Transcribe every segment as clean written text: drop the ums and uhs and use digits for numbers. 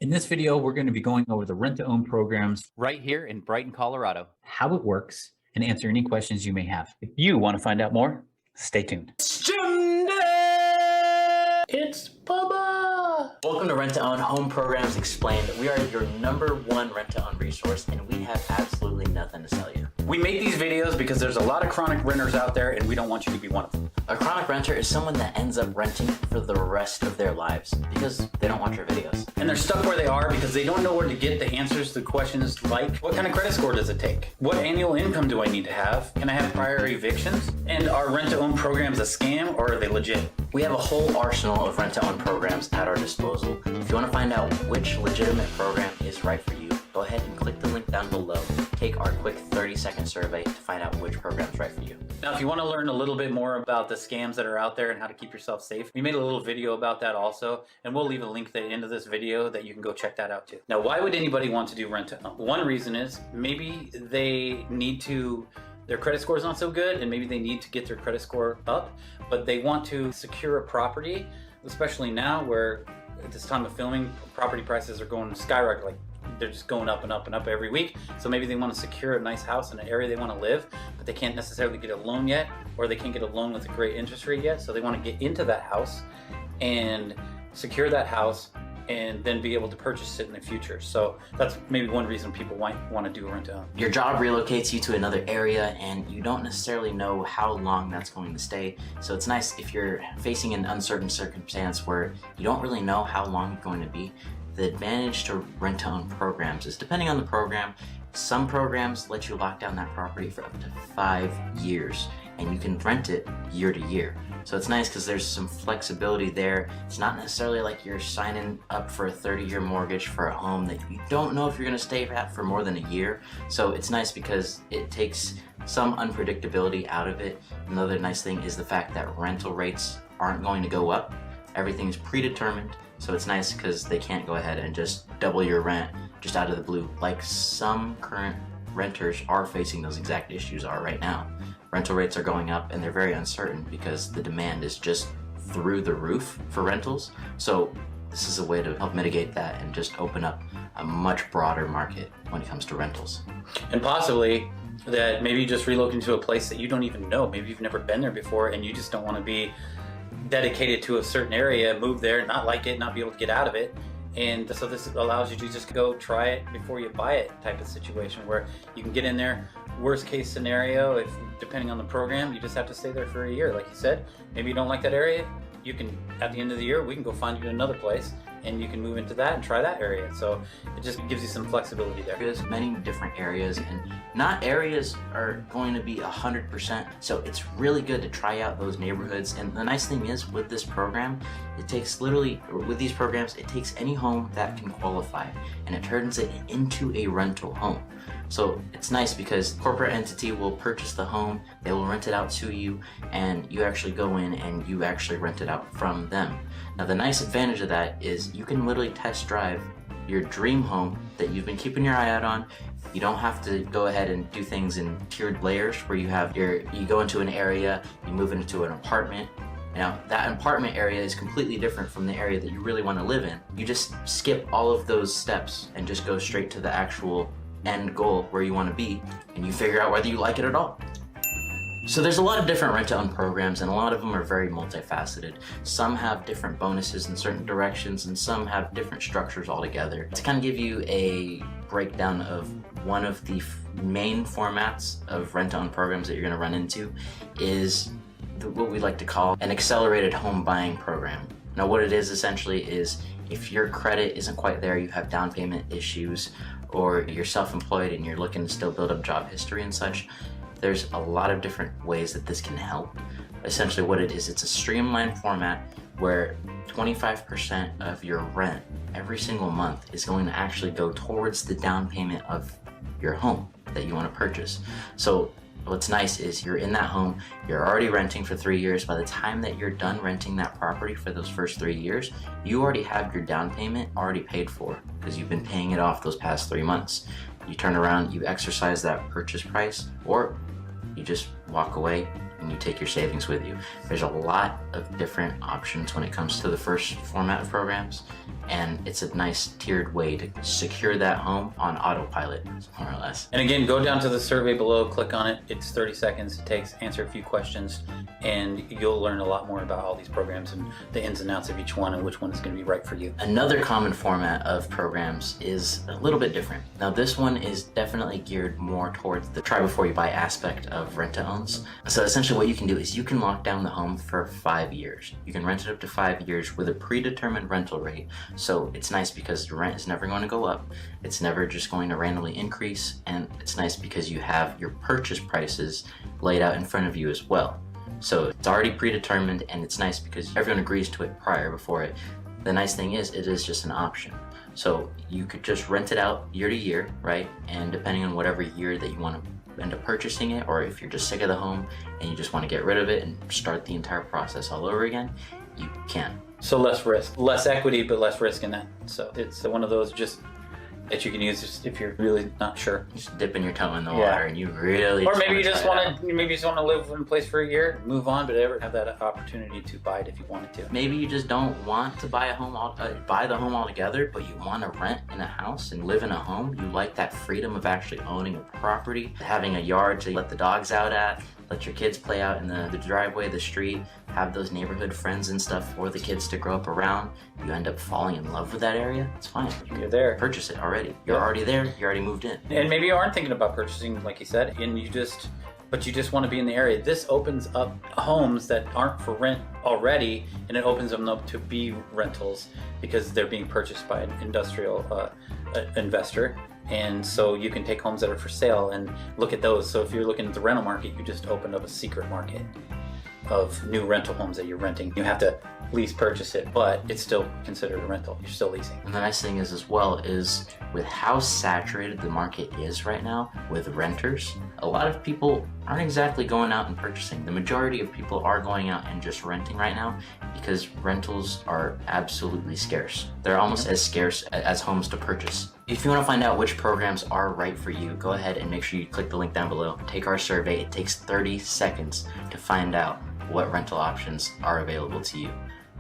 In this video, we're going to be going over the rent-to-own programs, right here in Brighton, Colorado. how it works, and answer any questions you may have. If you want to find out more, stay tuned. It's Bubba! Welcome to Rent-to-Own Home Programs Explained. We are your #1 rent-to-own resource, and we have absolutely nothing to sell you. We make these videos because there's a lot of chronic renters out there, and we don't want you to be one of them. A chronic renter is someone that ends up renting for the rest of their lives because they don't watch your videos. And they're stuck where they are because they don't know where to get the answers to questions like, what kind of credit score does it take? What annual income do I need to have? Can I have prior evictions? And are rent-to-own programs a scam, or are they legit? We have a whole arsenal of rent-to-own programs at our disposal. If you want to find out which legitimate program is right for you, go ahead and click the link down below. Take our quick 30-second survey to find out which program is right for you. Now, if you want to learn a little bit more about the scams that are out there and how to keep yourself safe, we made a little video about that also, and we'll leave a link at the end of this video that you can go check that out too. Now, why would anybody want to do rent-to-own? One reason is maybe they need to, their credit score is not so good, and maybe they need to get their credit score up, but they want to secure a property, especially now where at this time of filming, property prices are going skyrocket, like they're just going up and up and up every week. So maybe they want to secure a nice house in an area they want to live, but they can't necessarily get a loan yet, or they can't get a loan with a great interest rate yet. So they want to get into that house and secure that house and then be able to purchase it in the future. So that's maybe one reason people might want to do a rent-to-own. Your job relocates you to another area and you don't necessarily know how long that's going to stay. So it's nice if you're facing an uncertain circumstance where you don't really know how long it's going to be. The advantage to rent-to-own programs is, depending on the program, some programs let you lock down that property for up to 5 years and you can rent it year to year. So it's nice because there's some flexibility there. It's not necessarily like you're signing up for a 30-year mortgage for a home that you don't know if you're going to stay at for more than a year. So it's nice because it takes some unpredictability out of it. Another nice thing is the fact that rental rates aren't going to go up. Everything's predetermined. So it's nice because they can't go ahead and just double your rent just out of the blue, like some current renters are facing those exact issues are right now. Rental rates are going up and they're very uncertain because the demand is just through the roof for rentals. So this is a way to help mitigate that and just open up a much broader market when it comes to rentals. And possibly that maybe you just relocate to a place that you don't even know. Maybe you've never been there before and you just don't want to be dedicated to a certain area, move there, not like it, not be able to get out of it. And so this allows you to just go try it before you buy it type of situation where you can get in there. Worst case scenario, if depending on the program, you just have to stay there for a year. Like you said, maybe you don't like that area, you can, at the end of the year, we can go find you another place and you can move into that and try that area. So it just gives you some flexibility there. There's many different areas and not areas are going to be 100%. So it's really good to try out those neighborhoods. And the nice thing is with this program, it takes with these programs, it takes any home that can qualify and it turns it into a rental home. So it's nice because corporate entity will purchase the home, they will rent it out to you, and you actually go in and you actually rent it out from them. Now the nice advantage of that is you can literally test drive your dream home that you've been keeping your eye out on. You don't have to go ahead and do things in tiered layers where you go into an area, you move into an apartment. Now that apartment area is completely different from the area that you really want to live in. You just skip all of those steps and just go straight to the actual end goal where you want to be, and you figure out whether you like it at all. So there's a lot of different rent-to-own programs and a lot of them are very multifaceted. Some have different bonuses in certain directions and some have different structures altogether. To kind of give you a breakdown of one of the main formats of rent-to-own programs that you're going to run into is what we like to call an accelerated home buying program. Now what it is essentially is if your credit isn't quite there, you have down payment issues, or you're self-employed and you're looking to still build up job history and such, there's a lot of different ways that this can help. Essentially what it is, it's a streamlined format where 25% of your rent every single month is going to actually go towards the down payment of your home that you want to purchase. So what's nice is you're in that home, you're already renting for 3 years. By the time that you're done renting that property for those first 3 years, you already have your down payment already paid for because you've been paying it off those past 3 months. You turn around, you exercise that purchase price, or you just walk away and you take your savings with you. There's a lot of different options when it comes to the first format of programs, and it's a nice tiered way to secure that home on autopilot, more or less. And again, go down to the survey below, click on it. It's 30 seconds. It takes, answer a few questions, and you'll learn a lot more about all these programs and the ins and outs of each one and which one is going to be right for you. Another common format of programs is a little bit different. Now this one is definitely geared more towards the try before you buy aspect of rent-to-owns. So essentially what you can do is you can lock down the home for 5 years. You can rent it up to 5 years with a predetermined rental rate. So it's nice because the rent is never going to go up. It's never just going to randomly increase. And it's nice because you have your purchase prices laid out in front of you as well. So it's already predetermined, and it's nice because everyone agrees to it before it. The nice thing is it is just an option. So you could just rent it out year to year, right? And depending on whatever year that you want to end up purchasing it, or if you're just sick of the home and you just want to get rid of it and start the entire process all over again, you can. So less risk, less equity, but less risk in that. So it's one of those just that you can use just if you're really not sure. Just dipping your toe in the water and you really or maybe you just want to live in a place for a year, move on, but ever have that opportunity to buy it if you wanted to. Maybe you just don't want to buy a home buy the home altogether, but you want to rent in a house and live in a home. You like that freedom of actually owning a property, having a yard to let the dogs out at, let your kids play out in the driveway, the street, have those neighborhood friends and stuff for the kids to grow up around. You end up falling in love with that area, it's fine. You're there. Purchase it already. You're already there, you already moved in. And maybe you aren't thinking about purchasing, like you said, and you just want to be in the area. This opens up homes that aren't for rent already, and it opens them up to be rentals because they're being purchased by an industrial investor. And so you can take homes that are for sale and look at those. So if you're looking at the rental market, you just opened up a secret market of new rental homes that you're renting. You have to lease purchase it, but it's still considered a rental. You're still leasing. And the nice thing is as well is with how saturated the market is right now with renters, a lot of people aren't exactly going out and purchasing. The majority of people are going out and just renting right now because rentals are absolutely scarce. They're almost as scarce as homes to purchase. If you want to find out which programs are right for you, go ahead and make sure you click the link down below. Take our survey. It takes 30 seconds to find out what rental options are available to you.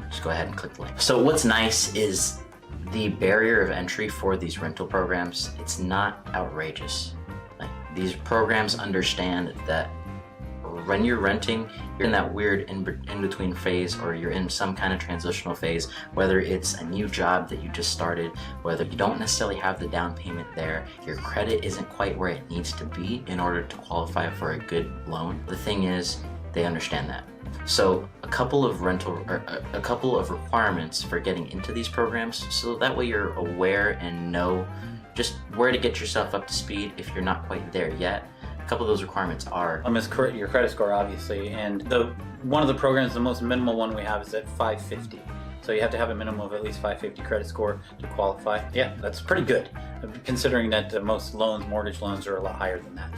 Just go ahead and click the link. So what's nice is the barrier of entry for these rental programs, it's not outrageous. Like, these programs understand that when you're renting, you're in that weird in-between phase, or you're in some kind of transitional phase, whether it's a new job that you just started, whether you don't necessarily have the down payment there, your credit isn't quite where it needs to be in order to qualify for a good loan. The thing is, they understand that. So a couple of requirements for getting into these programs, so that way you're aware and know just where to get yourself up to speed if you're not quite there yet. A couple of those requirements are your credit score, obviously, and one of the programs, the most minimal one we have, is at 550. So you have to have a minimum of at least 550 credit score to qualify. Yeah, that's pretty good, considering that most mortgage loans are a lot higher than that.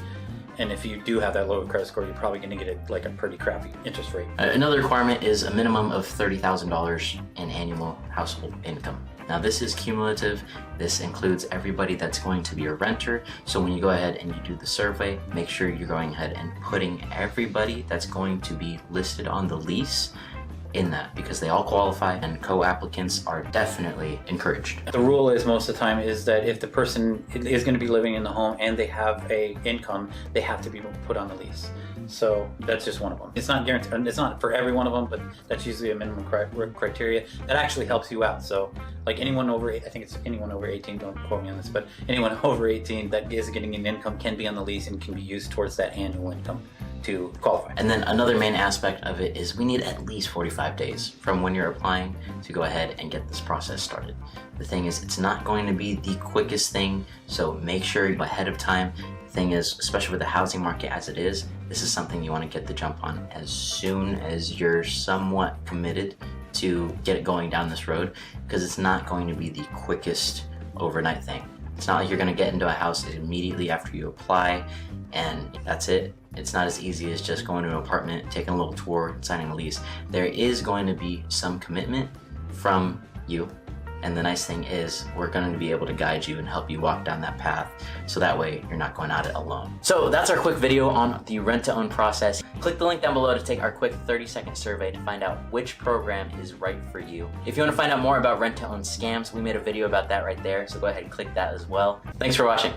And if you do have that lower credit score, you're probably going to get a pretty crappy interest rate. Another requirement is a minimum of $30,000 in annual household income. Now this is cumulative. This includes everybody that's going to be a renter. So when you go ahead and you do the survey, make sure you're going ahead and putting everybody that's going to be listed on the lease in that, because they all qualify and co-applicants are definitely encouraged. The rule is most of the time is that if the person is going to be living in the home and they have a income, they have to be put on the lease. So that's just one of them. It's not guaranteed. It's not for every one of them, but that's usually a minimum criteria that actually helps you out. So like anyone over, I think it's anyone over 18, don't quote me on this, but anyone over 18 that is getting an income can be on the lease and can be used towards that annual income to qualify. And then another main aspect of it is we need at least 45 days from when you're applying to go ahead and get this process started. The thing is, it's not going to be the quickest thing, so make sure you're ahead of time. The thing is, especially with the housing market as it is, this is something you want to get the jump on as soon as you're somewhat committed to get it going down this road, because it's not going to be the quickest overnight thing. It's not like you're going to get into a house immediately after you apply and that's it. It's not as easy as just going to an apartment, taking a little tour, and signing a lease. There is going to be some commitment from you And the nice thing is we're going to be able to guide you and help you walk down that path, so that way you're not going at it alone. So that's our quick video on the rent-to-own process. Click the link down below to take our quick 30-second survey to find out which program is right for you. If you want to find out more about rent-to-own scams, we made a video about that right there, so go ahead and click that as well. Thanks for watching.